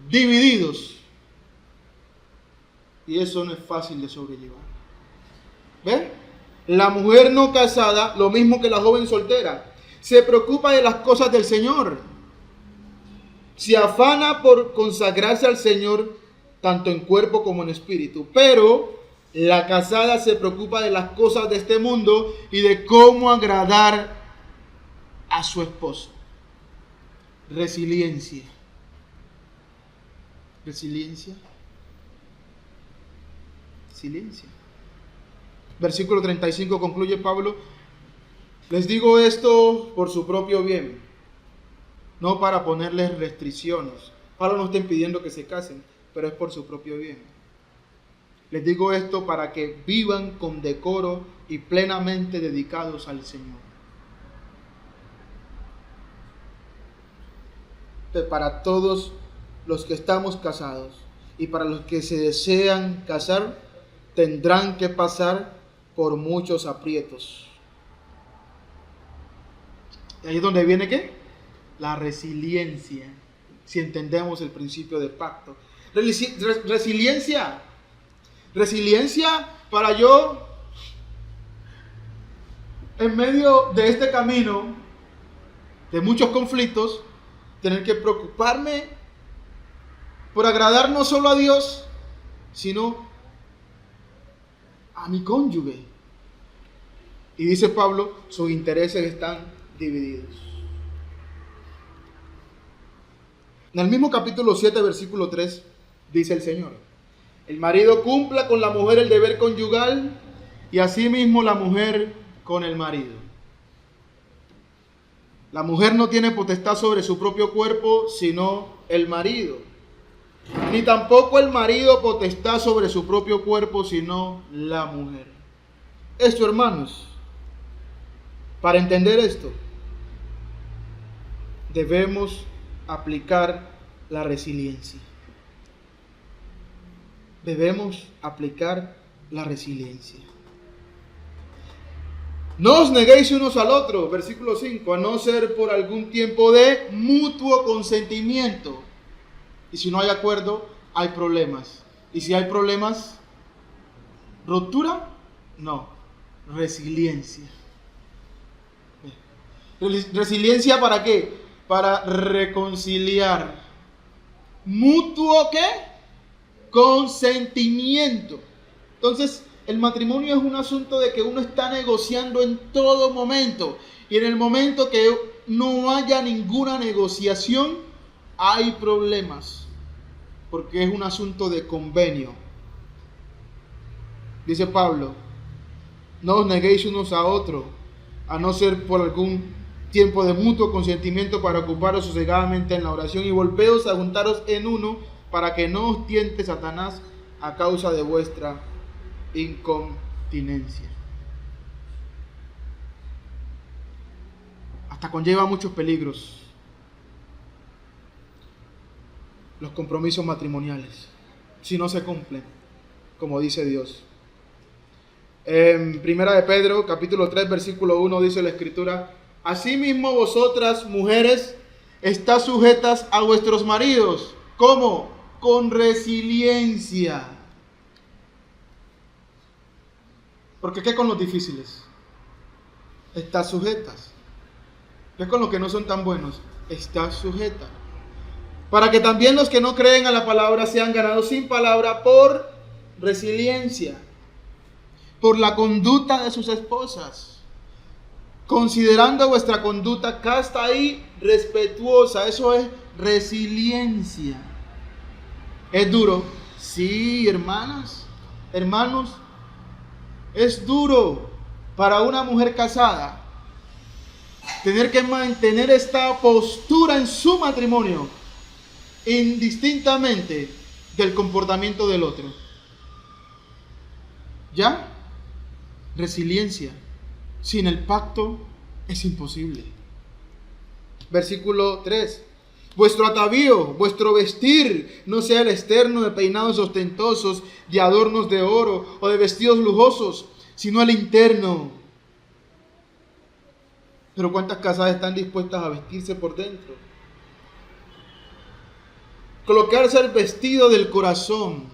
divididos. Y eso no es fácil de sobrellevar. ¿Ven? La mujer no casada, lo mismo que la joven soltera, se preocupa de las cosas del Señor. Se afana por consagrarse al Señor, tanto en cuerpo como en espíritu. Pero la casada se preocupa de las cosas de este mundo y de cómo agradar a su esposo. Resiliencia. Resiliencia. Resiliencia. Versículo 35 concluye Pablo: les digo esto por su propio bien, no para ponerles restricciones. Pablo no está impidiendo que se casen, pero es por su propio bien. Les digo esto para que vivan con decoro y plenamente dedicados al Señor. Para todos los que estamos casados y para los que se desean casar, tendrán que pasar por muchos aprietos. Y ahí es donde viene ¿qué? La resiliencia, si entendemos el principio de pacto. Resiliencia para yo, en medio de este camino de muchos conflictos, tener que preocuparme por agradar no solo a Dios, sino a mi cónyuge. Y dice Pablo, sus intereses están divididos. En el mismo capítulo 7, versículo 3, dice el Señor: el marido cumpla con la mujer el deber conyugal y asimismo la mujer con el marido. La mujer no tiene potestad sobre su propio cuerpo, sino el marido. Ni tampoco el marido potestad sobre su propio cuerpo, sino la mujer. Esto, hermanos, para entender esto, debemos aplicar la resiliencia. Debemos aplicar la resiliencia. No os neguéis unos al otro, versículo 5, a no ser por algún tiempo de mutuo consentimiento. Y si no hay acuerdo, hay problemas. Y si hay problemas, ¿ruptura? No, resiliencia. ¿Resiliencia para qué? Para reconciliar. ¿Mutuo qué? Consentimiento. Entonces, el matrimonio es un asunto de que uno está negociando en todo momento. Y en el momento que no haya ninguna negociación, hay problemas. Porque es un asunto de convenio. Dice Pablo, no os neguéis unos a otros, a no ser por algún tiempo de mutuo consentimiento para ocuparos sosegadamente en la oración y volveos a juntaros en uno para que no os tiente Satanás a causa de vuestra incontinencia. Hasta conlleva muchos peligros los compromisos matrimoniales si no se cumplen como dice Dios. En Primera de Pedro, capítulo 3, versículo 1, dice la Escritura: asimismo vosotras, mujeres, estás sujetas a vuestros maridos. ¿Cómo? Con resiliencia. Porque ¿qué con los difíciles? Estás sujetas. ¿Qué con los que no son tan buenos? Estás sujeta. Para que también los que no creen a la palabra sean ganados sin palabra por resiliencia, por la conducta de sus esposas, considerando vuestra conducta casta y respetuosa. Eso es resiliencia. ¿Es duro? Sí, hermanas, hermanos, es duro para una mujer casada tener que mantener esta postura en su matrimonio, indistintamente del comportamiento del otro. ¿Ya? Resiliencia. Sin el pacto es imposible. Versículo 3. Vuestro atavío, vuestro vestir, no sea el externo de peinados ostentosos, de adornos de oro o de vestidos lujosos, sino el interno. Pero ¿cuántas casadas están dispuestas a vestirse por dentro? Colocarse el vestido del corazón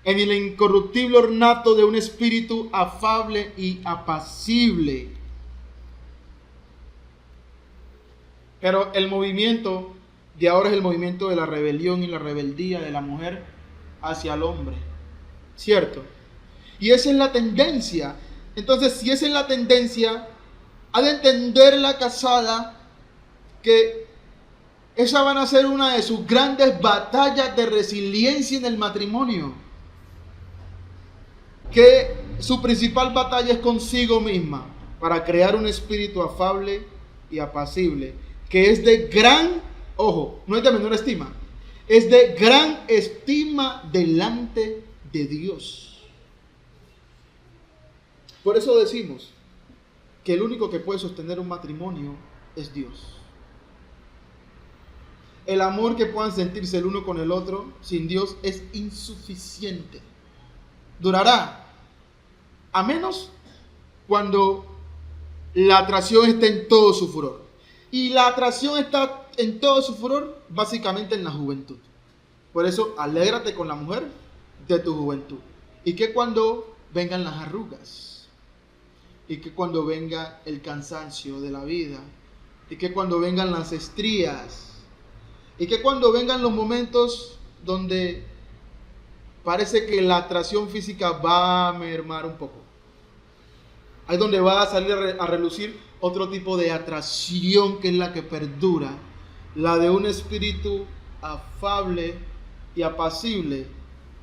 en el incorruptible ornato de un espíritu afable y apacible. Pero el movimiento de ahora es el movimiento de la rebelión y la rebeldía de la mujer hacia el hombre, ¿cierto? Y esa es la tendencia. Entonces, si esa es la tendencia, ha de entender la casada que esa van a ser una de sus grandes batallas de resiliencia en el matrimonio. Que su principal batalla es consigo misma, para crear un espíritu afable y apacible, que es de gran, ojo, no es de menor estima, es de gran estima delante de Dios. Por eso decimos que el único que puede sostener un matrimonio es Dios. El amor que puedan sentirse el uno con el otro sin Dios es insuficiente. Durará, a menos cuando la atracción esté en todo su furor. Y la atracción está en todo su furor básicamente en la juventud. Por eso, alégrate con la mujer de tu juventud. Y que cuando vengan las arrugas, y que cuando venga el cansancio de la vida, y que cuando vengan las estrías, y que cuando vengan los momentos donde parece que la atracción física va a mermar un poco. Ahí es donde va a salir a relucir otro tipo de atracción que es la que perdura, la de un espíritu afable y apacible.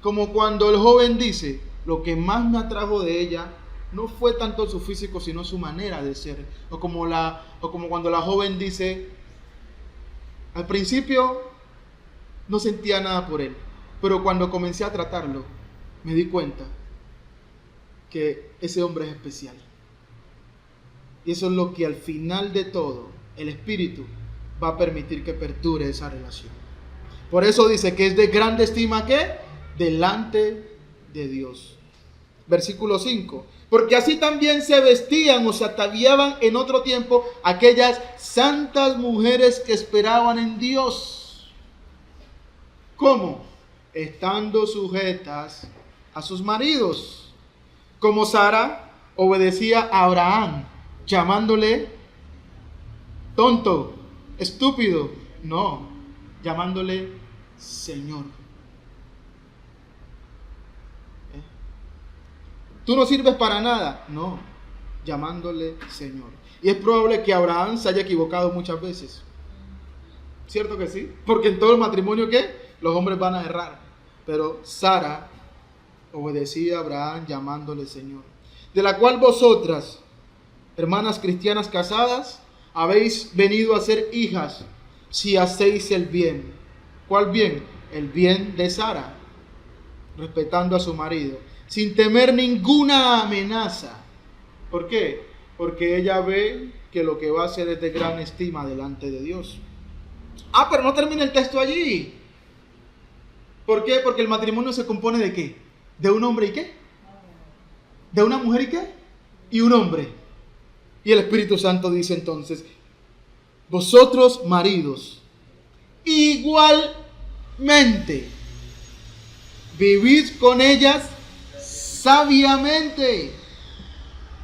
Como cuando el joven dice, lo que más me atrajo de ella no fue tanto su físico, sino su manera de ser. O como cuando la joven dice, al principio no sentía nada por él, pero cuando comencé a tratarlo, me di cuenta que ese hombre es especial. Y eso es lo que al final de todo, el Espíritu va a permitir que perdure esa relación. Por eso dice que es de grande estima, ¿qué? Delante de Dios. Versículo 5. Porque así también se vestían o se ataviaban en otro tiempo aquellas santas mujeres que esperaban en Dios. ¿Cómo? Estando sujetas a sus maridos. Como Sara obedecía a Abraham, llamándole tonto, estúpido. No, llamándole Señor. ¿Tú no sirves para nada? No, llamándole Señor. Y es probable que Abraham se haya equivocado muchas veces. ¿Cierto que sí? Porque en todo el matrimonio, ¿qué? Los hombres van a errar. Pero Sara obedecía a Abraham llamándole Señor. De la cual vosotras, hermanas cristianas casadas, habéis venido a ser hijas si hacéis el bien. ¿Cuál bien? El bien de Sara, respetando a su marido, sin temer ninguna amenaza. ¿Por qué? Porque ella ve que lo que va a hacer es de gran estima delante de Dios. Pero no termina el texto allí. ¿Por qué? Porque el matrimonio se compone ¿de qué? ¿De un hombre y qué? ¿De una mujer y qué? Y un hombre. Y el Espíritu Santo dice entonces: vosotros maridos, igualmente, vivid con ellas sabiamente.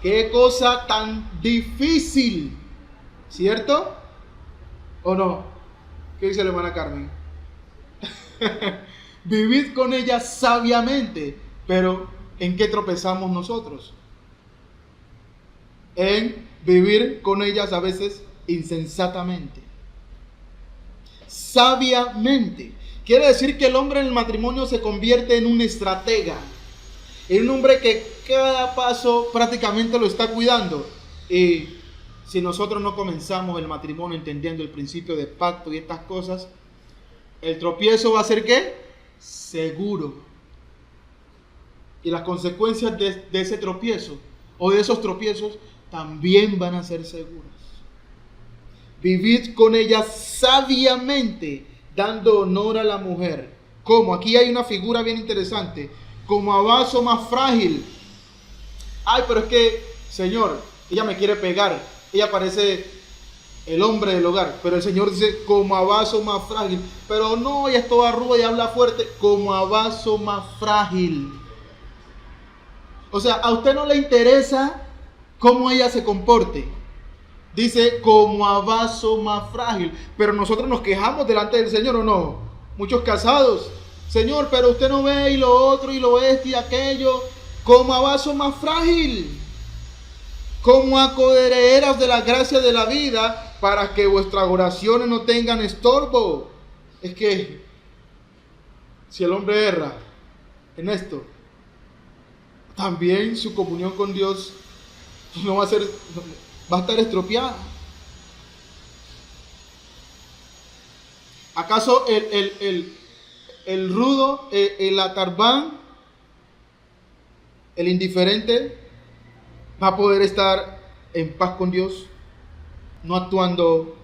Qué cosa tan difícil, ¿cierto? ¿O no? ¿Qué dice la hermana Carmen? Vivid con ellas sabiamente. Pero ¿en qué tropezamos nosotros? En vivir con ellas a veces insensatamente. Sabiamente. Quiere decir que el hombre en el matrimonio se convierte en un estratega. En un hombre que cada paso prácticamente lo está cuidando. Y si nosotros no comenzamos el matrimonio entendiendo el principio de pacto y estas cosas, el tropiezo va a ser ¿qué? Seguro. Y las consecuencias de ese tropiezo o de esos tropiezos también van a ser seguras. Vivid con ella sabiamente, dando honor a la mujer. ¿Cómo? Aquí hay una figura bien interesante. Como a vaso más frágil. Pero es que, Señor, ella me quiere pegar. Ella parece el hombre del hogar. Pero el Señor dice, como a vaso más frágil. Pero no, ella es toda ruda y habla fuerte. Como a vaso más frágil. O sea, a usted no le interesa cómo ella se comporte. Dice, como a vaso más frágil. Pero nosotros nos quejamos delante del Señor, ¿o no? Muchos casados. Señor, pero usted no ve y lo otro y lo este y aquello. Como a vaso más frágil. Como a coherederas de la gracia de la vida, para que vuestras oraciones no tengan estorbo. Es que si el hombre erra en esto, también su comunión con Dios no va a ser, va a estar estropeada. ¿Acaso el rudo, el atarbán, el indiferente, va a poder estar en paz con Dios, no actuando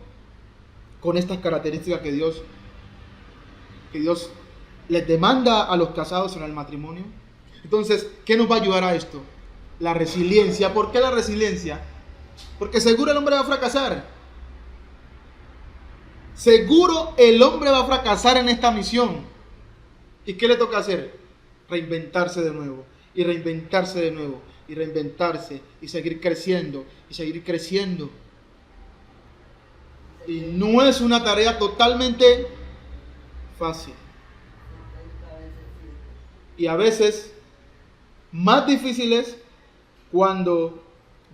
con estas características que Dios les demanda a los casados en el matrimonio? Entonces, ¿qué nos va a ayudar a esto? La resiliencia. ¿Por qué la resiliencia? Porque seguro el hombre va a fracasar. Seguro el hombre va a fracasar en esta misión. ¿Y qué le toca hacer? Reinventarse de nuevo. Y reinventarse de nuevo. Y reinventarse. Y seguir creciendo. Y seguir creciendo. Y no es una tarea totalmente fácil. Y a veces más difícil es cuando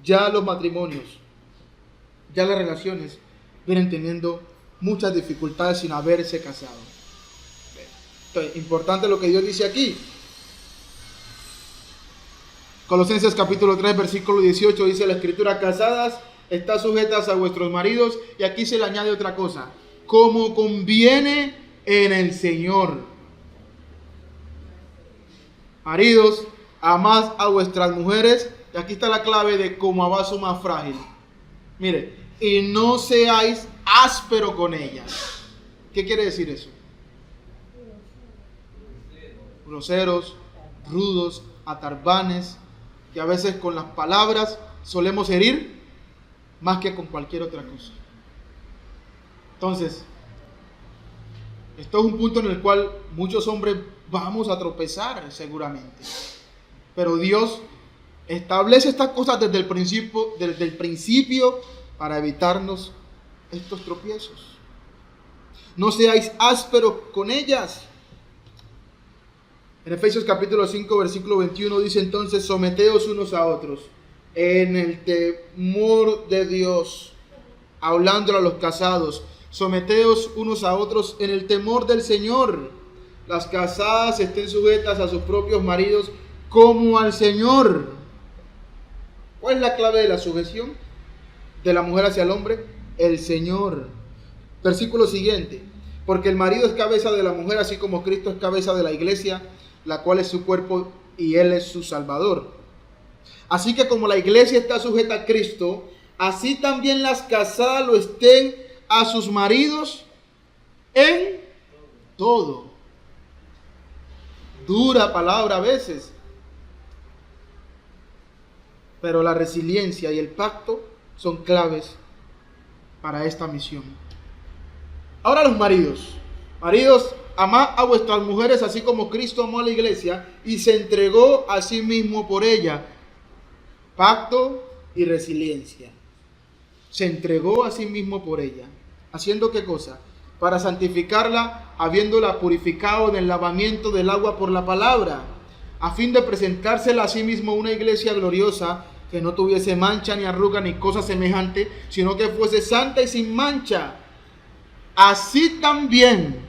ya los matrimonios, ya las relaciones vienen teniendo muchas dificultades sin haberse casado. Entonces, importante lo que Dios dice aquí. Colosenses capítulo 3 versículo 18 dice la escritura: casadas, estad sujetas a vuestros maridos. Y aquí se le añade otra cosa: como conviene en el Señor. Maridos, amad a vuestras mujeres. Y aquí está la clave de como a vaso más frágil. Mire, y no seáis áspero con ellas. ¿Qué quiere decir eso? Groseros, rudos. a tarbanes, que a veces con las palabras solemos herir más que con cualquier otra cosa. Entonces, esto es un punto en el cual muchos hombres vamos a tropezar seguramente. Pero Dios establece estas cosas desde el principio para evitarnos estos tropiezos. No seáis ásperos con ellas. En Efesios capítulo 5, versículo 21 dice entonces: someteos unos a otros en el temor de Dios. Hablando a los casados, someteos unos a otros en el temor del Señor. Las casadas estén sujetas a sus propios maridos como al Señor. ¿Cuál es la clave de la sujeción de la mujer hacia el hombre? El Señor. Versículo siguiente: porque el marido es cabeza de la mujer, así como Cristo es cabeza de la iglesia, la cual es su cuerpo y Él es su Salvador. Así que como la iglesia está sujeta a Cristo, así también las casadas lo estén a sus maridos en todo. Dura palabra a veces, pero la resiliencia y el pacto son claves para esta misión. Ahora los maridos. Maridos, amad a vuestras mujeres así como Cristo amó a la iglesia y se entregó a sí mismo por ella. Pacto y resiliencia. Se entregó a sí mismo por ella. ¿Haciendo qué cosa? Para santificarla, habiéndola purificado en el lavamiento del agua por la palabra, a fin de presentársela a sí mismo una iglesia gloriosa, que no tuviese mancha ni arruga ni cosa semejante, sino que fuese santa y sin mancha. Así también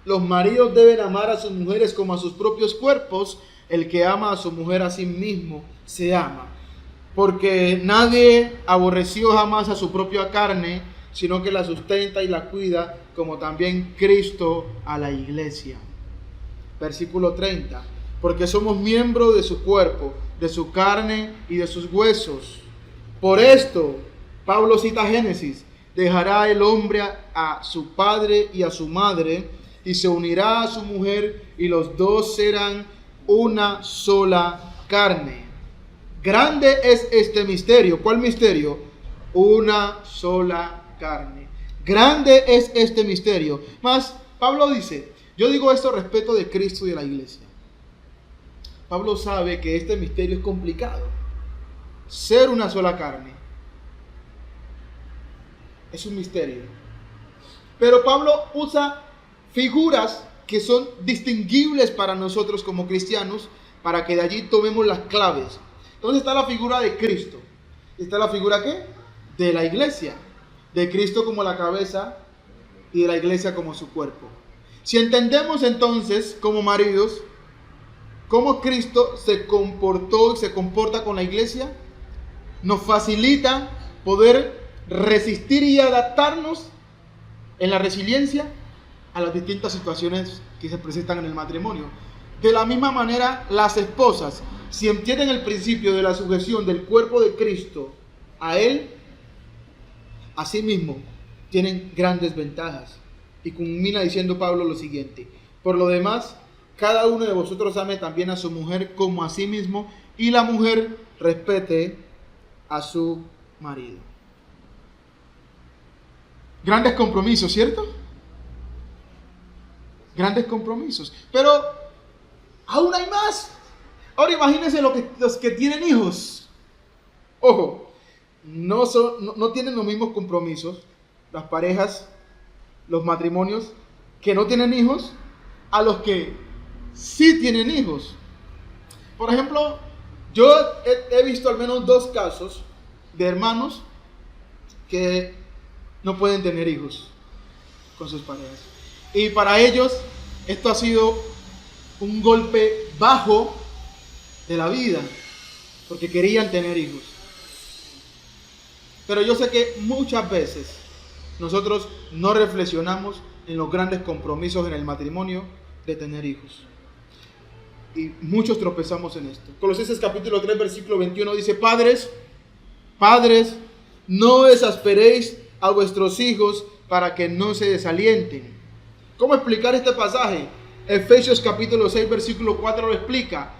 los maridos deben amar a sus mujeres como a sus propios cuerpos. El que ama a su mujer a sí mismo se ama. Porque nadie aborreció jamás a su propia carne, sino que la sustenta y la cuida, como también Cristo a la iglesia. Versículo 30. Porque somos miembros de su cuerpo, de su carne y de sus huesos. Por esto, Pablo cita Génesis: dejará el hombre a su padre y a su madre, y se unirá a su mujer, y los dos serán una sola carne. Grande es este misterio. ¿Cuál misterio? Una sola carne. Grande es este misterio. Mas Pablo dice, yo digo esto respecto de Cristo y de la iglesia. Pablo sabe que este misterio es complicado. Ser una sola carne es un misterio. Pero Pablo usa figuras que son distinguibles para nosotros como cristianos, para que de allí tomemos las claves. Entonces está la figura de Cristo. ¿Está la figura qué? De la iglesia. De Cristo como la cabeza y de la iglesia como su cuerpo. Si entendemos entonces como maridos cómo Cristo se comportó y se comporta con la iglesia, nos facilita poder resistir y adaptarnos en la resiliencia a las distintas situaciones que se presentan en el matrimonio. De la misma manera, las esposas, si entienden el principio de la sujeción del cuerpo de Cristo a Él, asimismo tienen grandes ventajas. Y culmina diciendo Pablo lo siguiente: por lo demás, cada uno de vosotros ame también a su mujer como a sí mismo, y la mujer respete a su marido. Grandes compromisos, ¿cierto? Grandes compromisos. Pero aún hay más. Ahora imagínense los que tienen hijos. Ojo, no tienen los mismos compromisos las parejas, los matrimonios que no tienen hijos, a los que sí tienen hijos. Por ejemplo, yo he visto al menos 2 casos de hermanos que no pueden tener hijos con sus parejas. Y para ellos esto ha sido un golpe bajo de la vida, porque querían tener hijos. Pero yo sé que muchas veces nosotros no reflexionamos en los grandes compromisos en el matrimonio de tener hijos. Y muchos tropezamos en esto. Colosenses capítulo 3, versículo 21 dice: Padres, no exasperéis a vuestros hijos para que no se desalienten. ¿Cómo explicar este pasaje? Efesios capítulo 6, versículo 4 lo explica.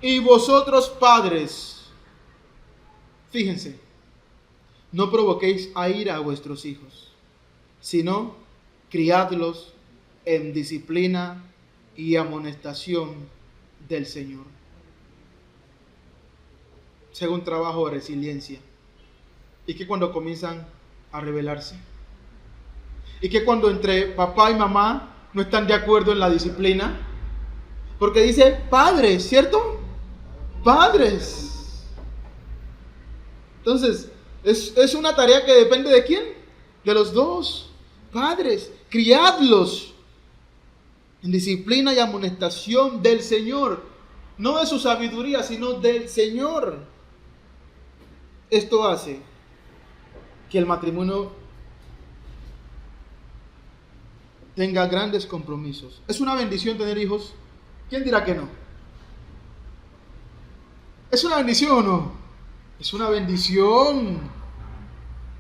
Y vosotros padres, fíjense, no provoquéis a ira a vuestros hijos, sino criadlos en disciplina y amonestación del Señor. Según trabajo de resiliencia. Y que cuando comienzan a rebelarse. Y que cuando entre papá y mamá no están de acuerdo en la disciplina. Porque dice padres, ¿cierto? Padres. Entonces, es una tarea que depende de quién? De los dos. Padres, criadlos en disciplina y amonestación del Señor. No de su sabiduría, sino del Señor. Esto hace que el matrimonio tenga grandes compromisos. ¿Es una bendición tener hijos? ¿Quién dirá que no? ¿Es una bendición o no? Es una bendición.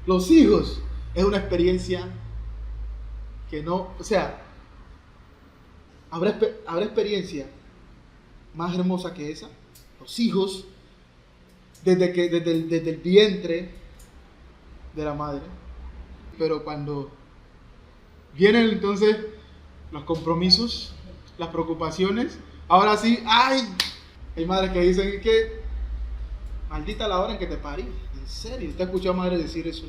Los hijos es una experiencia que no, o sea, ¿habrá experiencia más hermosa que esa? Los hijos, desde el vientre de la madre. Pero cuando vienen entonces los compromisos, las preocupaciones, ahora sí, ¡ay! Hay madres que dicen que maldita la hora en que te parí. En serio, ¿usted ha escuchado a madres decir eso?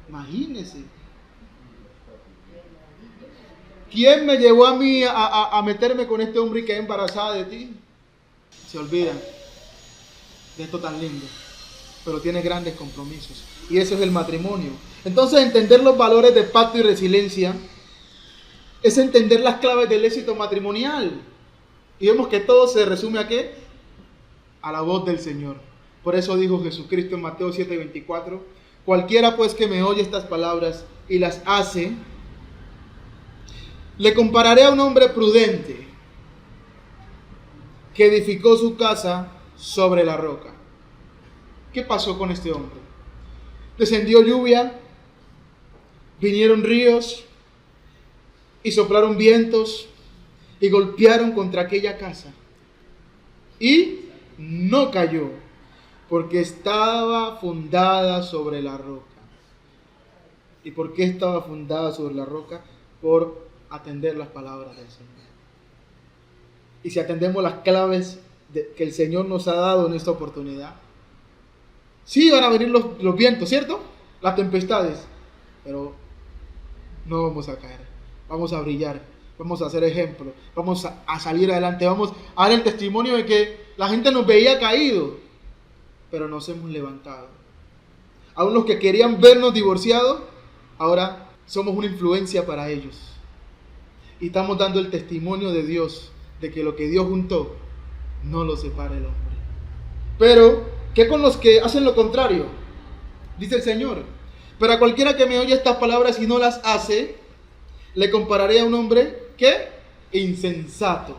Imagínese. ¿Quién me llevó a mí a meterme con este hombre y quedé embarazada de ti? Se olvidan de esto tan lindo, pero tiene grandes compromisos. Y eso es el matrimonio. Entonces, entender los valores de pacto y resiliencia es entender las claves del éxito matrimonial. Y vemos que todo se resume a ¿qué? A la voz del Señor. Por eso dijo Jesucristo en Mateo 7:24, cualquiera pues que me oye estas palabras y las hace, le compararé a un hombre prudente que edificó su casa sobre la roca. ¿Qué pasó con este hombre? Descendió lluvia, vinieron ríos y soplaron vientos y golpearon contra aquella casa. Y no cayó, porque estaba fundada sobre la roca. ¿Y por qué estaba fundada sobre la roca? Por atender las palabras del Señor. Y si atendemos las claves que el Señor nos ha dado en esta oportunidad, sí van a venir los vientos, ¿cierto? Las tempestades, pero no vamos a caer, vamos a brillar, vamos a ser ejemplo, vamos a salir adelante, vamos a dar el testimonio de que la gente nos veía caído, pero nos hemos levantado. Aún los que querían vernos divorciados, ahora somos una influencia para ellos. Y estamos dando el testimonio de Dios, de que lo que Dios juntó, no lo separa el hombre. Pero, ¿qué con los que hacen lo contrario? Dice el Señor, pero a cualquiera que me oye estas palabras y no las hace, le compararé a un hombre, ¿qué? Insensato,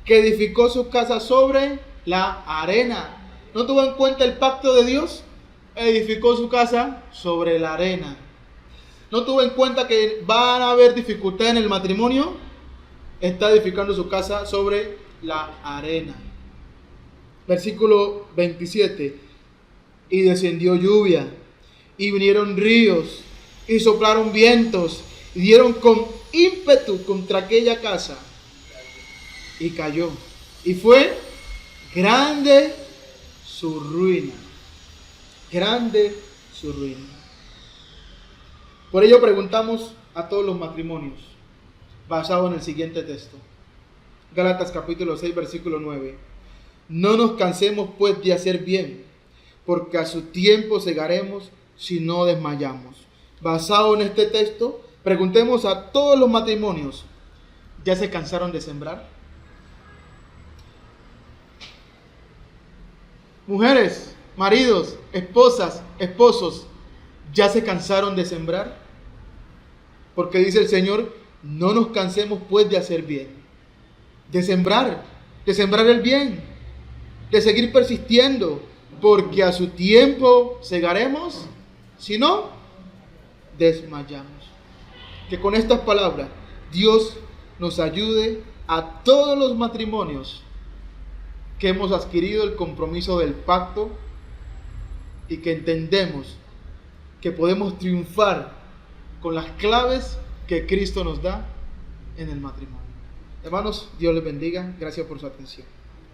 que edificó su casa sobre la arena. ¿No tuvo en cuenta el pacto de Dios? Edificó su casa sobre la arena. ¿No tuvo en cuenta que van a haber dificultad en el matrimonio? Está edificando su casa sobre la arena. Versículo 27. Y descendió lluvia, y vinieron ríos, y soplaron vientos, y dieron con ímpetu contra aquella casa, y cayó. Y fue grande su ruina. Grande su ruina. Por ello preguntamos a todos los matrimonios, basado en el siguiente texto. Gálatas capítulo 6, versículo 9. No nos cansemos pues de hacer bien, porque a su tiempo segaremos si no desmayamos. Basado en este texto, preguntemos a todos los matrimonios, ¿ya se cansaron de sembrar? Mujeres, maridos, esposas, esposos, ¿ya se cansaron de sembrar? Porque dice el Señor, no nos cansemos pues de hacer bien, de sembrar el bien, de seguir persistiendo, porque a su tiempo segaremos, si no, desmayamos. Que con estas palabras Dios nos ayude a todos los matrimonios que hemos adquirido el compromiso del pacto y que entendemos que podemos triunfar con las claves que Cristo nos da en el matrimonio. Hermanos, Dios les bendiga. Gracias por su atención.